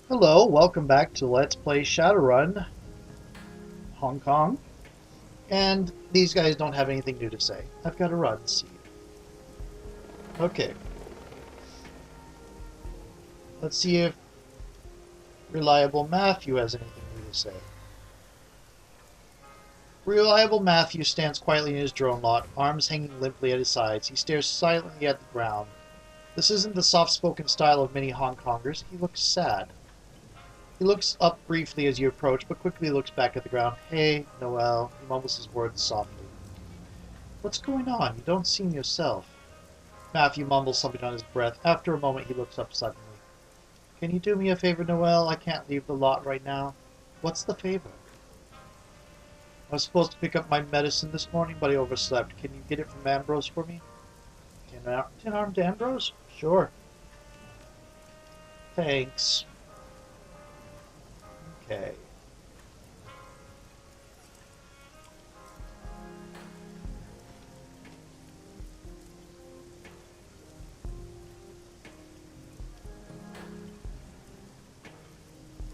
Hello, welcome back to Let's Play Shadowrun, Hong Kong. And these guys don't have anything new to say. I've got a run seed. Okay, let's see if Reliable Matthew has anything new to say. Reliable Matthew stands quietly in his drone lot, arms hanging limply at his sides. He stares silently at the ground. This isn't the soft-spoken style of many Hong Kongers. He looks sad. He looks up briefly as you approach, but quickly looks back at the ground. Hey, Noel. He mumbles his words softly. What's going on? You don't seem yourself. Matthew mumbles something on his breath. After a moment, he looks up suddenly. Can you do me a favor, Noel? I can't leave the lot right now. What's the favor? I was supposed to pick up my medicine this morning, but I overslept. Can you get it from Ambrose for me? Tin-armed Ambrose? Sure. Thanks. Okay.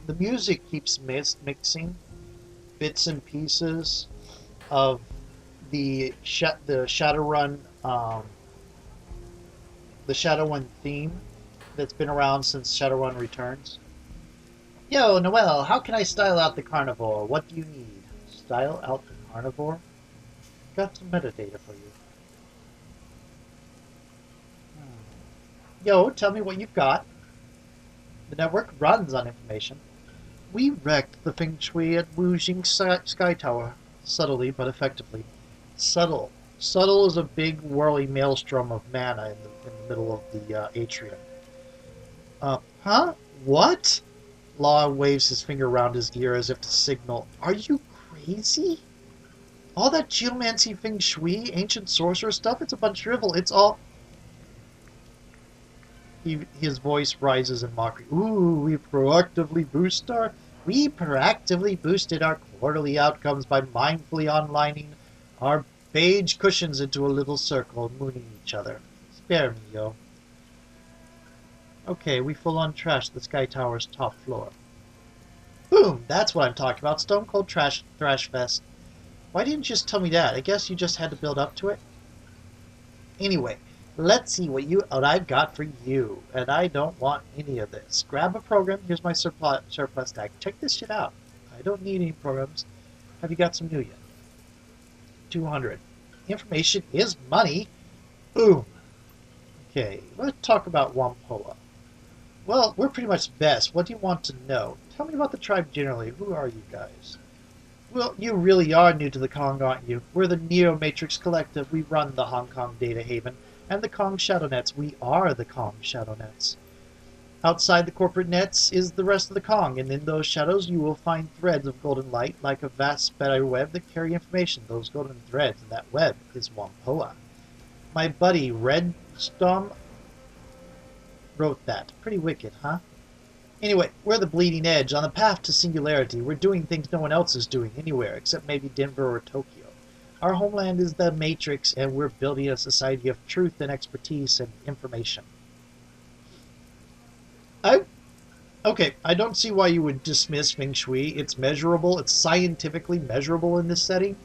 The music keeps mixing bits and pieces of the Shadowrun the Shadowrun theme that's been around since Shadowrun Returns. Yo, Noel, how can I style out the carnivore? What do you need? Style out the carnivore? Got some metadata for you. Yo, tell me what you've got. The network runs on information. We wrecked the feng shui at Wujing Sky Tower. Subtly, but effectively. Subtle. Subtle is a big, whirly maelstrom of mana in the middle of the atrium. Huh? What? Law waves his finger around his ear as if to signal. Are you crazy? All that geomancy feng shui, ancient sorcerer stuff, it's a bunch of drivel. It's all... His voice rises in mockery. Ooh, we proactively boosted our quarterly outcomes by mindfully onlining our beige cushions into a little circle, mooning each other. Spare me, yo. Okay, we full-on trashed the Sky Tower's top floor. Boom! That's what I'm talking about. Stone Cold Thrash Fest. Why didn't you just tell me that? I guess you just had to build up to it? Anyway, let's see what I've got for you. And I don't want any of this. Grab a program. Here's my surplus tag. Check this shit out. I don't need any programs. Have you got some new yet? 200. Information is money. Boom. Okay, let's talk about Wampoa. Well, we're pretty much best. What do you want to know? Tell me about the tribe generally. Who are you guys? Well, you really are new to the Kong, aren't you? We're the Neo Matrix Collective. We run the Hong Kong Data Haven and the Kong Shadow Nets. We are the Kong Shadow Nets. Outside the corporate nets is the rest of the Kong, and in those shadows you will find threads of golden light like a vast spider web that carry information. Those golden threads and that web is Wampoa. My buddy Redstorm wrote that. Pretty wicked, huh? Anyway, we're the bleeding edge on the path to singularity. We're doing things no one else is doing anywhere, except maybe Denver or Tokyo. Our homeland is the Matrix, and we're building a society of truth and expertise and information. Okay, I don't see why you would dismiss Feng Shui. It's measurable. It's scientifically measurable in this setting.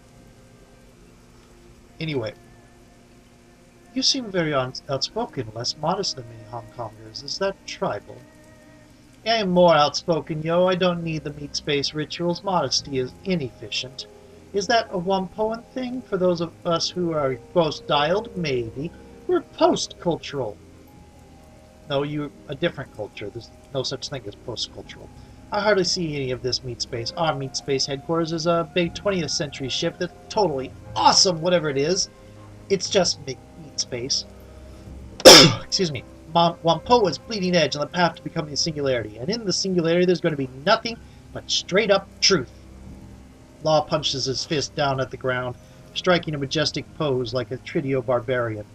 Anyway, you seem very outspoken, less modest than many Hong Kongers. Is that tribal? I am more outspoken, yo. I don't need the meat space rituals. Modesty is inefficient. Is that a Wampoan thing? For those of us who are post-dialed, maybe. We're post-cultural. No, you're a different culture. There's no such thing as post-cultural. I hardly see any of this meat space. Our meat space headquarters is a big 20th century ship that's totally awesome, whatever it is. It's just meat space. Excuse me. Wampoa is bleeding edge on the path to becoming a singularity, and in the singularity there's going to be nothing but straight-up truth. Law punches his fist down at the ground, striking a majestic pose like a Tridio barbarian.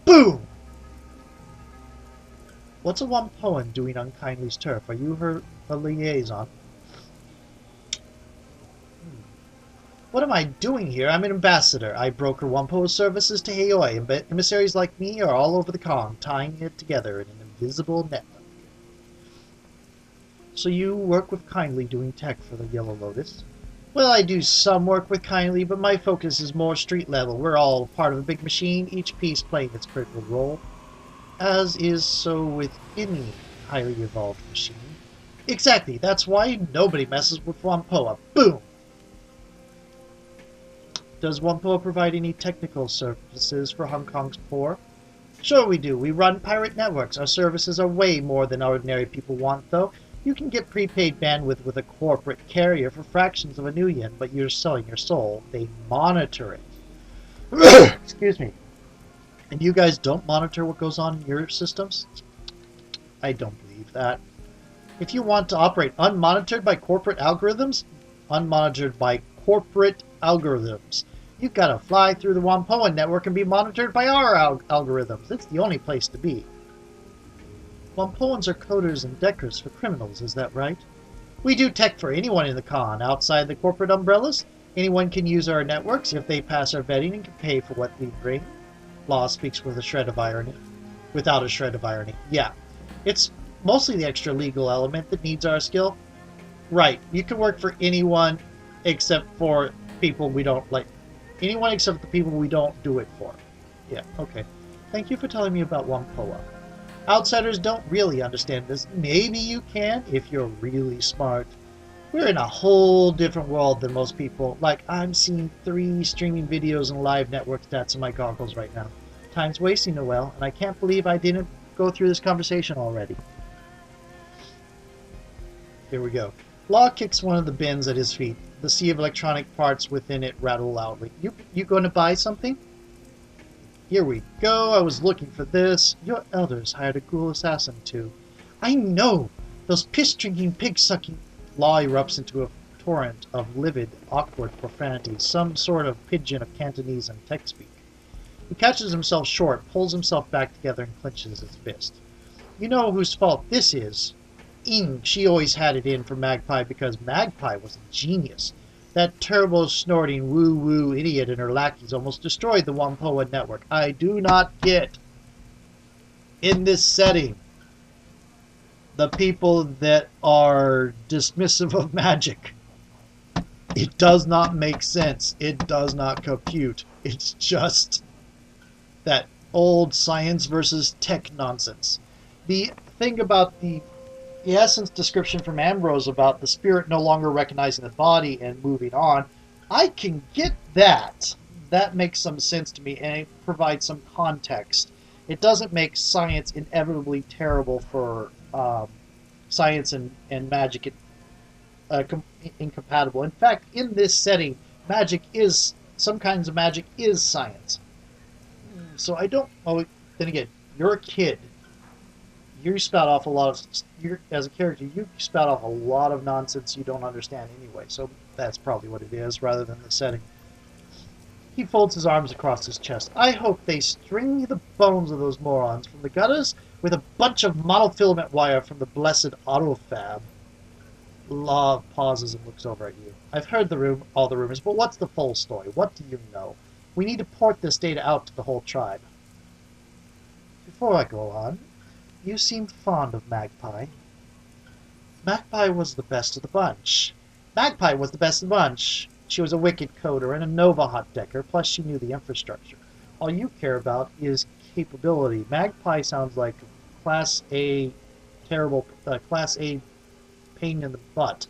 Boom! What's a Wampoan doing on Kindly's turf? Are you a liaison? What am I doing here? I'm an ambassador. I broker Wampoa's services to Haoi. Emissaries like me are all over the Kong, tying it together in an invisible network. So you work with Kindly doing tech for the Yellow Lotus? Well, I do some work with Kindly, but my focus is more street level. We're all part of a big machine, each piece playing its critical role, as is so with any highly evolved machine. Exactly, that's why nobody messes with Wampoa. Boom! Does Wampoa provide any technical services for Hong Kong's poor? Sure we do. We run pirate networks. Our services are way more than ordinary people want, though. You can get prepaid bandwidth with a corporate carrier for fractions of a new yen, but you're selling your soul. They monitor it. Excuse me. And you guys don't monitor what goes on in your systems? I don't believe that. If you want to operate unmonitored by corporate algorithms, you've got to fly through the Wampoa network and be monitored by our algorithms. It's the only place to be. Wampoans are coders and deckers for criminals, is that right? We do tech for anyone in the con, outside the corporate umbrellas. Anyone can use our networks if they pass our vetting and can pay for what we bring. Law speaks with a shred of irony. Without a shred of irony. Yeah. It's mostly the extra legal element that needs our skill. Right. You can work for anyone except for people we don't like. Anyone except the people we don't do it for. Yeah, okay. Thank you for telling me about Wampoa. Outsiders don't really understand this. Maybe you can if you're really smart. We're in a whole different world than most people. Like, I'm seeing 3 streaming videos and live network stats in my goggles right now. Time's wasting, Noel, and I can't believe I didn't go through this conversation already. Here we go. Law kicks one of the bins at his feet. The sea of electronic parts within it rattle loudly. You going to buy something? Here we go. I was looking for this. Your elders hired a ghoul assassin too. I know! Those piss-drinking, pig-sucking... Law erupts into a torrent of livid, awkward profanity, some sort of pidgin of Cantonese and tech speak. He catches himself short, pulls himself back together, and clenches his fist. You know whose fault this is? Ing, she always had it in for Magpie because Magpie was a genius. That turbo-snorting woo-woo idiot and her lackeys almost destroyed the Wampoa network. I do not get, in this setting, the people that are dismissive of magic. It does not make sense. It does not compute. It's just that old science versus tech nonsense. The thing about the essence description from Ambrose about the spirit no longer recognizing the body and moving on, I can get that. That makes some sense to me, and it provides some context. It doesn't make science inevitably terrible for science and magic incompatible. In fact, in this setting, some kinds of magic is science. So I don't... Oh, then again, you're a kid. You spout off a lot of... as a character, you spout off a lot of nonsense you don't understand anyway. So that's probably what it is, rather than the setting. He folds his arms across his chest. I hope they string the bones of those morons from the gutters with a bunch of monofilament wire from the blessed autofab. Law pauses and looks over at you. I've heard all the rumors, but what's the full story? What do you know? We need to port this data out to the whole tribe. Before I go on, you seem fond of Magpie. Magpie was the best of the bunch. Magpie was the best of the bunch. She was a wicked coder and a Nova hot decker, plus she knew the infrastructure. All you care about is capability. Magpie sounds like Class A pain in the butt.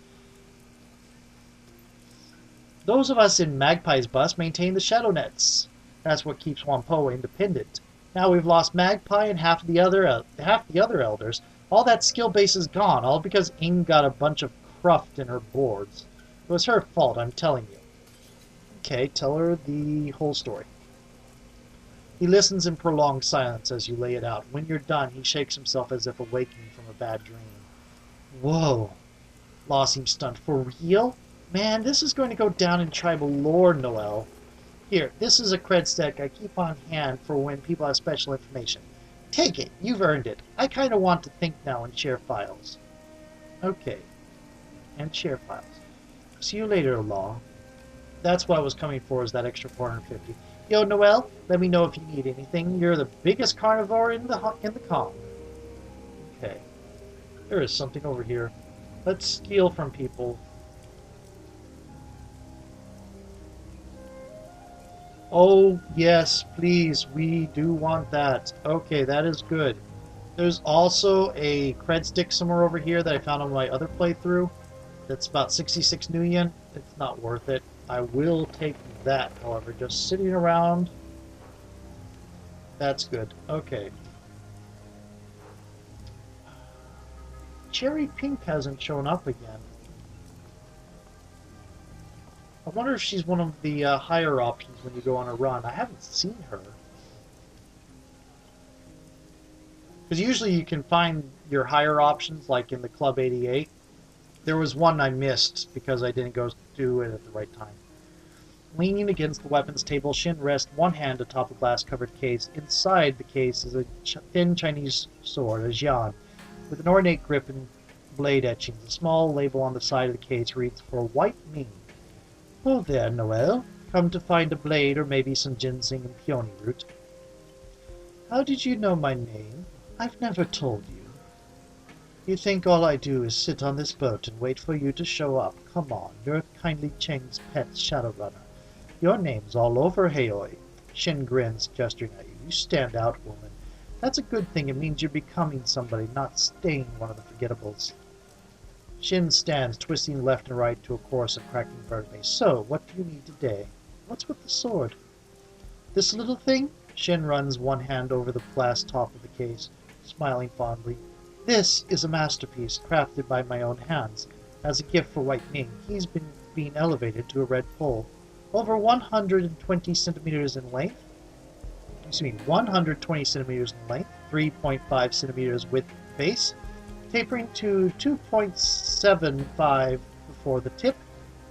Those of us in Magpie's bus maintain the shadow nets. That's what keeps Wampoa independent. Now we've lost Magpie and half the other elders. All that skill base is gone, all because Ing got a bunch of cruft in her boards. It was her fault, I'm telling you. Okay, tell her the whole story. He listens in prolonged silence as you lay it out. When you're done, he shakes himself as if awakening from a bad dream. Whoa. Law seems stunned. For real? Man, this is going to go down in tribal lore, Noel. Here, this is a cred stack I keep on hand for when people have special information. Take it. You've earned it. I kind of want to think now and share files. Okay. And share files. See you later, Law. That's what I was coming for, is that extra 450. Yo, Noel, let me know if you need anything. You're the biggest carnivore in the Kong. Okay. There is something over here. Let's steal from people. Oh, yes, please. We do want that. Okay, that is good. There's also a cred stick somewhere over here that I found on my other playthrough. That's about 66 new yen. It's not worth it. I will take that, however. Just sitting around. That's good. Okay. Cherry Pink hasn't shown up again. I wonder if she's one of the higher options when you go on a run. I haven't seen her. Because usually you can find your higher options, like in the Club 88. There was one I missed because I didn't go do it at the right time. Leaning against the weapons table, Shin rests one hand atop a glass-covered case. Inside the case is a thin Chinese sword, a jian, with an ornate grip and blade etchings. A small label on the side of the case reads, "For White Ming." "Oh there, Noel. Come to find a blade or maybe some ginseng and peony root." "How did you know my name? I've never told you." "You think all I do is sit on this boat and wait for you to show up? Come on, you're Kindly Cheng's pet Shadowrunner. Your name's all over Heoi." Shin grins, gesturing at you. "You stand out, woman. That's a good thing. It means you're becoming somebody, not staying one of the forgettables." Shin stands, twisting left and right to a chorus of cracking vertebrae. "So, what do you need today? What's with the sword?" "This little thing?" Shin runs one hand over the glass top of the case, smiling fondly. "This is a masterpiece, crafted by my own hands. As a gift for White Ming, he's been being elevated to a red pole. Over 120 centimeters in length. 120 centimeters in length, 3.5 centimeters width base, tapering to 2.75 before the tip,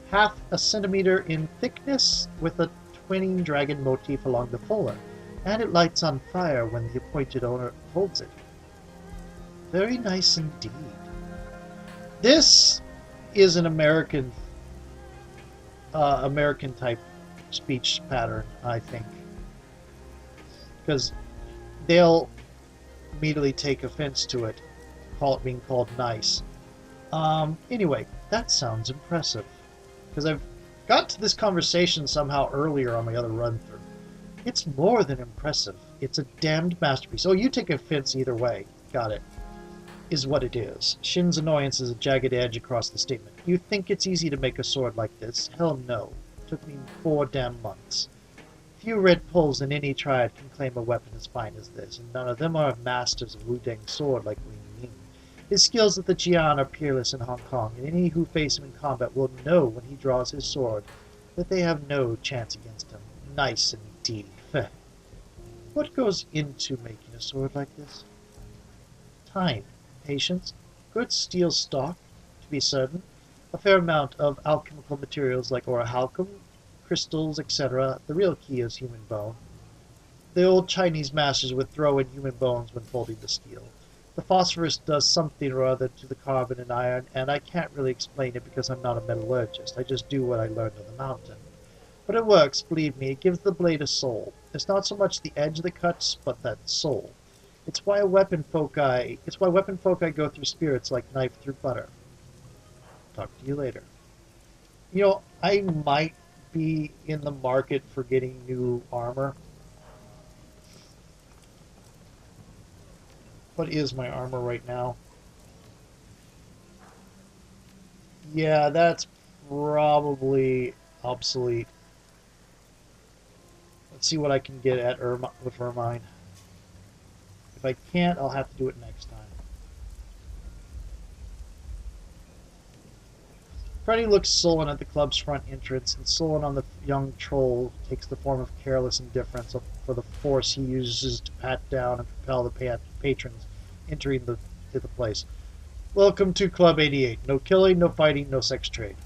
half a centimeter in thickness with a twinning dragon motif along the fuller, and it lights on fire when the appointed owner holds it." Very nice indeed. This is an American type speech pattern, I think, because they'll immediately take offense to it, being called nice. Anyway, that sounds impressive, because I've got to this conversation somehow earlier on my other run through. It's more than impressive. It's a damned masterpiece. Oh, you take offense either way. Got it. Is what it is. Shin's annoyance is a jagged edge across the statement. "You think it's easy to make a sword like this? Hell no. Took me 4 damn months. Few red poles in any triad can claim a weapon as fine as this, and none of them are masters of Wu-Dang sword like Wing Ming. His skills at the Jian are peerless in Hong Kong, and any who face him in combat will know when he draws his sword that they have no chance against him. Nice indeed." What goes into making a sword like this? Time, patience, good steel stock, to be certain, a fair amount of alchemical materials like orichalcum, crystals, etc. The real key is human bone. The old Chinese masters would throw in human bones when folding the steel. The phosphorus does something or other to the carbon and iron, and I can't really explain it because I'm not a metallurgist. I just do what I learned on the mountain. But it works, believe me. It gives the blade a soul. It's not so much the edge that cuts, but that soul. It's why weapon foci go through spirits like knife through butter. Talk to you later. You know, I might be in the market for getting new armor. What is my armor right now? Yeah, that's probably obsolete. Let's see what I can get at with Ermine. If I can't, I'll have to do it next time. Freddy looks sullen at the club's front entrance, and sullen on the young troll takes the form of careless indifference for the force he uses to pat down and propel the patrons entering the place. "Welcome to Club 88. No killing, no fighting, no sex trade."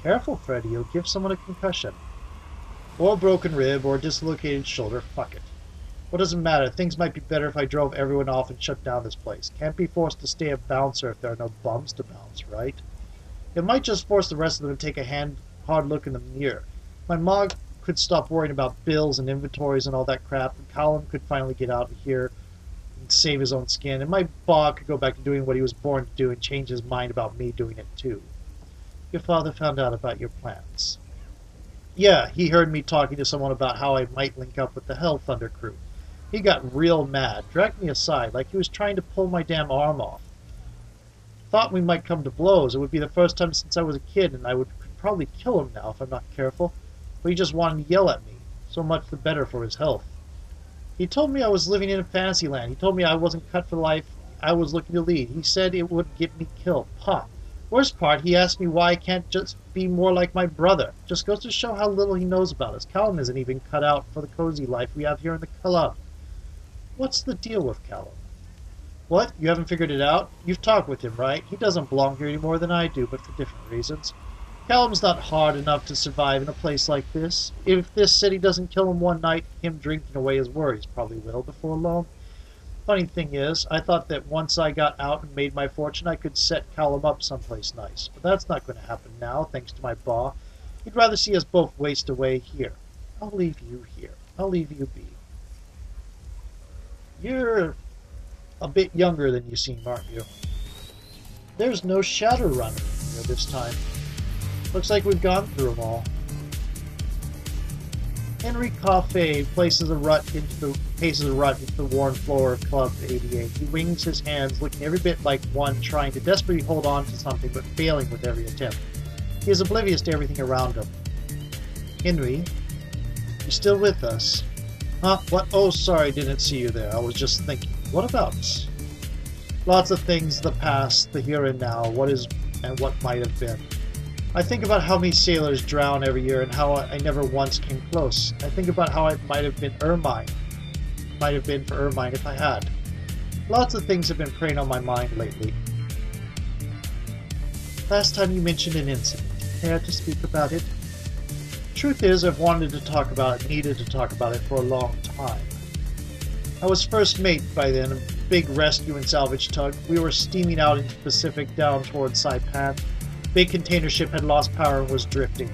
Careful, Freddy. You'll give someone a concussion. Or a broken rib, or a dislocated shoulder. Fuck it. What does it matter? Things might be better if I drove everyone off and shut down this place. Can't be forced to stay a bouncer if there are no bums to bounce, right? It might just force the rest of them to take a hard look in the mirror. My mom could stop worrying about bills and inventories and all that crap, and Colin could finally get out of here and and save his own skin, and my Ba could go back to doing what he was born to do and change his mind about me doing it too. Your father found out about your plans. Yeah, he heard me talking to someone about how I might link up with the Hell Thunder crew. He got real mad, dragged me aside like he was trying to pull my damn arm off. Thought we might come to blows. It would be the first time since I was a kid, and I could probably kill him now if I'm not careful. But he just wanted to yell at me. So much the better for his health. He told me I was living in a fantasy land. He told me I wasn't cut for life I was looking to lead. He said it would get me killed. Pop. Worst part, he asked me why I can't just be more like my brother. Just goes to show how little he knows about us. Callum isn't even cut out for the cozy life we have here in the club. What's the deal with Callum? What? You haven't figured it out? You've talked with him, right? He doesn't belong here any more than I do, but for different reasons. Callum's not hard enough to survive in a place like this. If this city doesn't kill him one night, him drinking away his worries probably will before long. Funny thing is, I thought that once I got out and made my fortune, I could set Callum up someplace nice. But that's not going to happen now, thanks to my Ba. He'd rather see us both waste away here. I'll leave you here. I'll leave you be. You're a bit younger than you seem, aren't you? There's no Shadowrun here this time. Looks like we've gone through them all. Henry Ka Fei paces a rut into the worn floor of Club 88. He wings his hands, looking every bit like one trying to desperately hold on to something but failing with every attempt. He is oblivious to everything around him. Henry, you still with us? Huh? What? Oh, sorry, didn't see you there. I was just thinking. What about? Lots of things, the past, the here and now, what is and what might have been. I think about how many sailors drown every year and how I never once came close. I think about how it might have been Ermine. Might have been for Ermine if I had. Lots of things have been preying on my mind lately. Last time you mentioned an incident. Care to speak about it? Truth is, I've wanted to talk about it, needed to talk about it for a long time. I was first mate by then, a big rescue and salvage tug. We were steaming out into the Pacific down towards Saipan. Big container ship had lost power and was drifting.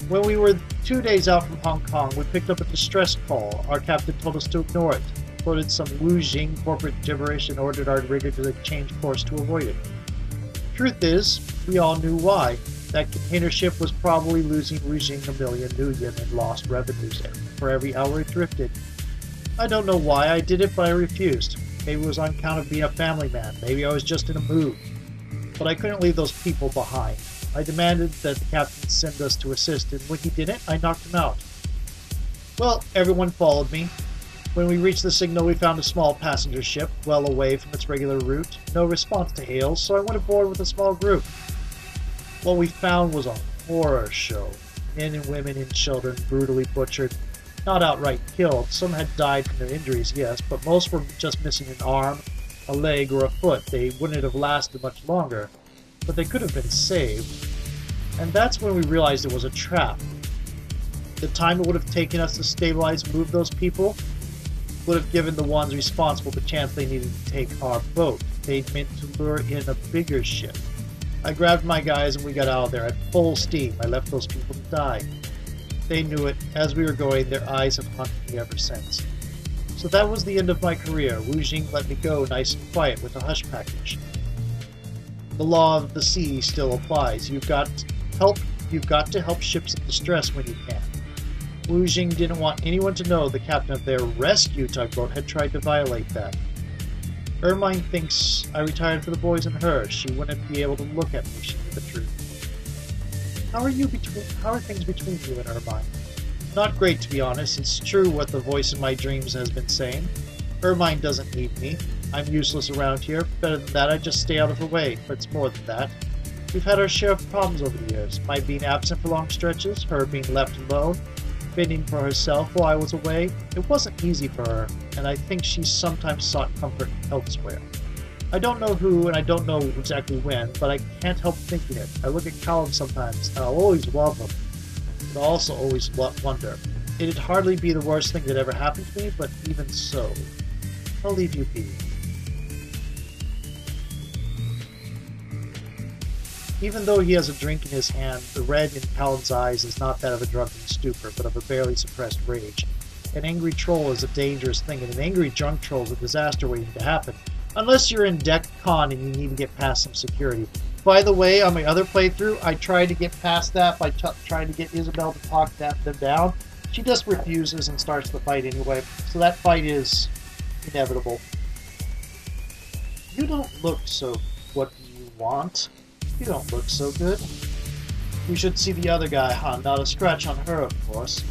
When we were 2 days out from Hong Kong, we picked up a distress call. Our captain told us to ignore it, quoted some Wu Jing corporate gibberish, and ordered our rigger to change course to avoid it. Truth is, we all knew why. That container ship was probably losing Wu Jing a million nuyen in lost revenues for every hour it drifted. I don't know why I did it, but I refused. Maybe it was on account of being a family man. Maybe I was just in a mood. But I couldn't leave those people behind. I demanded that the captain send us to assist, and when he didn't, I knocked him out. Well, everyone followed me. When we reached the signal, we found a small passenger ship, well away from its regular route. No response to hails, so I went aboard with a small group. What we found was a horror show. Men and women and children brutally butchered. Not outright killed. Some had died from their injuries, yes, but most were just missing an arm, a leg, or a foot. They wouldn't have lasted much longer, but they could have been saved. And that's when we realized it was a trap. The time it would have taken us to stabilize and move those people would have given the ones responsible the chance they needed to take our boat. They'd meant to lure in a bigger ship. I grabbed my guys and we got out of there at full steam. I left those people to die. They knew it. As we were going, their eyes have haunted me ever since. So that was the end of my career. Wu Jing let me go nice and quiet with a hush package. The law of the sea still applies. You've got to help ships in distress when you can. Wu Jing didn't want anyone to know the captain of their rescue tugboat had tried to violate that. Ermine thinks I retired for the boys and her. She wouldn't be able to look at me if she knew the truth. How are things between you and Ermine? Not great, to be honest. It's true what the voice in my dreams has been saying. Ermine doesn't need me. I'm useless around here. Better than that, I just stay out of her way. But it's more than that. We've had our share of problems over the years. My being absent for long stretches, her being left alone, fending for herself while I was away. It wasn't easy for her, and I think she sometimes sought comfort elsewhere. I don't know who, and I don't know exactly when, but I can't help thinking it. I look at Callum sometimes, and I'll always love him, but I also always wonder. It'd hardly be the worst thing that ever happened to me, but even so, I'll leave you be. Even though he has a drink in his hand, the red in Callum's eyes is not that of a drunken stupor, but of a barely suppressed rage. An angry troll is a dangerous thing, and an angry drunk troll is a disaster waiting to happen. Unless you're in Deck Con and you need to get past some security. By the way, on my other playthrough, I tried to get past that by trying to get Isabel to talk them down. She just refuses and starts the fight anyway, so that fight is inevitable. You don't look so... What do you want? You don't look so good. You should see the other guy, huh? Not a scratch on her, of course.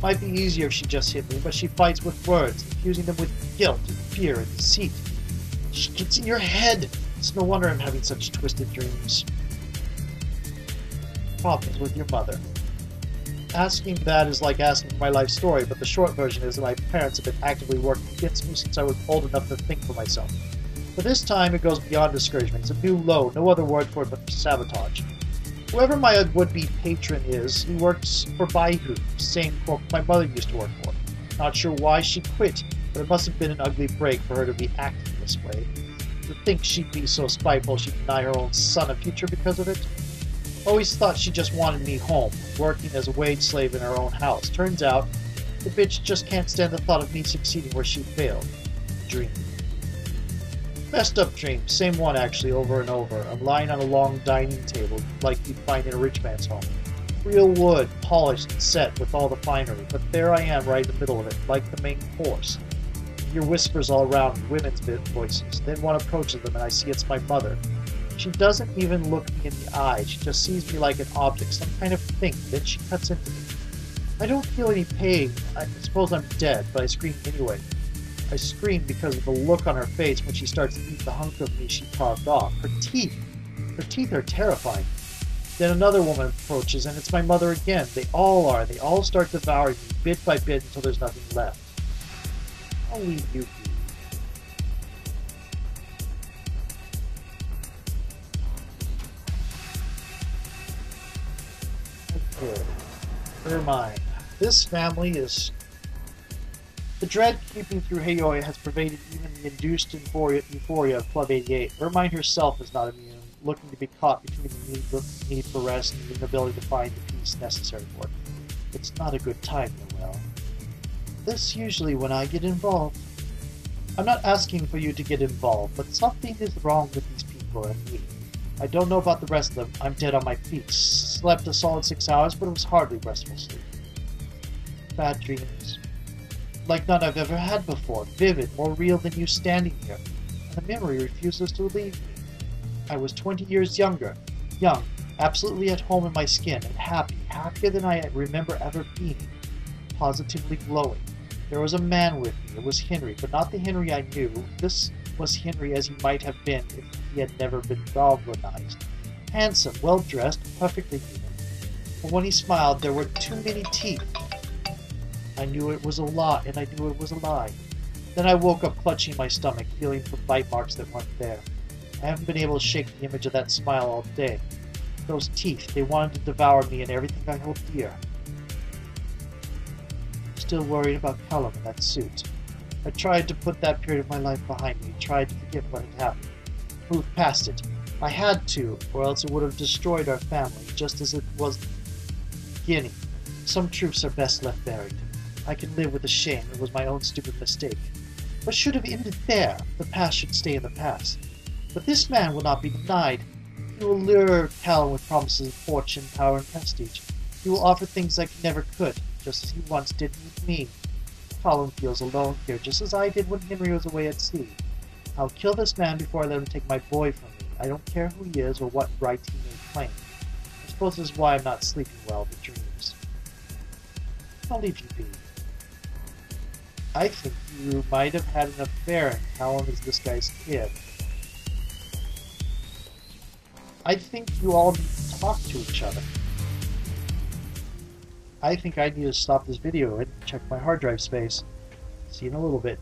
Might be easier if she just hit me, but she fights with words, infusing them with guilt and fear and deceit. She gets in your head. It's no wonder I'm having such twisted dreams. Problems with your mother. Asking that is like asking for my life story, but the short version is that my parents have been actively working against me since I was old enough to think for myself. But this time it goes beyond discouragement. It's a new low, no other word for it but sabotage. Whoever my would-be patron is, he works for Baihu, same corp my mother used to work for. Not sure why she quit, but it must have been an ugly break for her to be acting this way. To think she'd be so spiteful she'd deny her own son a future because of it? Always thought she just wanted me home, working as a wage slave in her own house. Turns out, the bitch just can't stand the thought of me succeeding where she failed. Dream. Messed up dream, same one actually, over and over. I'm lying on a long dining table, like you'd find in a rich man's home. Real wood, polished and set with all the finery, but there I am right in the middle of it, like the main course. You hear whispers all around me, women's voices. Then one approaches them and I see it's my mother. She doesn't even look me in the eye, she just sees me like an object, some kind of thing, then she cuts into me. I don't feel any pain, I suppose I'm dead, but I scream anyway. I scream because of the look on her face when she starts to eat the hunk of me she carved off. Her teeth are terrifying. Then another woman approaches, and it's my mother again. They all are. They all start devouring me, bit by bit, until there's nothing left. I'll leave you be. Okay. Never mind. This family is... The dread creeping through Heioi has pervaded even the induced euphoria of Club 88. Ermine herself is not immune, looking to be caught between the need for rest and the inability to find the peace necessary for it. It's not a good time, Noelle. This usually when I get involved. I'm not asking for you to get involved, but something is wrong with these people and me. I don't know about the rest of them. I'm dead on my feet. Slept a solid 6 hours, but it was hardly restful sleep. Bad dreams. Like none I've ever had before, vivid, more real than you standing here, and the memory refuses to leave me. I was 20 years younger, young, absolutely at home in my skin, and happy, happier than I remember ever being, positively glowing. There was a man with me, it was Henry, but not the Henry I knew. This was Henry as he might have been if he had never been goblinized. Handsome, well-dressed, perfectly human. But when he smiled, there were too many teeth. I knew it was a lie, and I knew it was a lie. Then I woke up clutching my stomach, feeling for bite marks that weren't there. I haven't been able to shake the image of that smile all day. Those teeth, they wanted to devour me and everything I hold dear. Still worried about Callum in that suit. I tried to put that period of my life behind me, tried to forget what had happened. Move past it. I had to, or else it would have destroyed our family, just as it was beginning. Some truths are best left buried. I can live with the shame. It was my own stupid mistake. What should have ended there? The past should stay in the past. But this man will not be denied. He will lure Callum with promises of fortune, power, and prestige. He will offer things I never could, just as he once did with me. Callum feels alone here, just as I did when Henry was away at sea. I'll kill this man before I let him take my boy from me. I don't care who he is or what right he may claim. I suppose this is why I'm not sleeping well, the dreams. I'll leave you be. I think you might have had an affair and Callum is this guy's kid. I think you all need to talk to each other. I think I need to stop this video and check my hard drive space. See you in a little bit.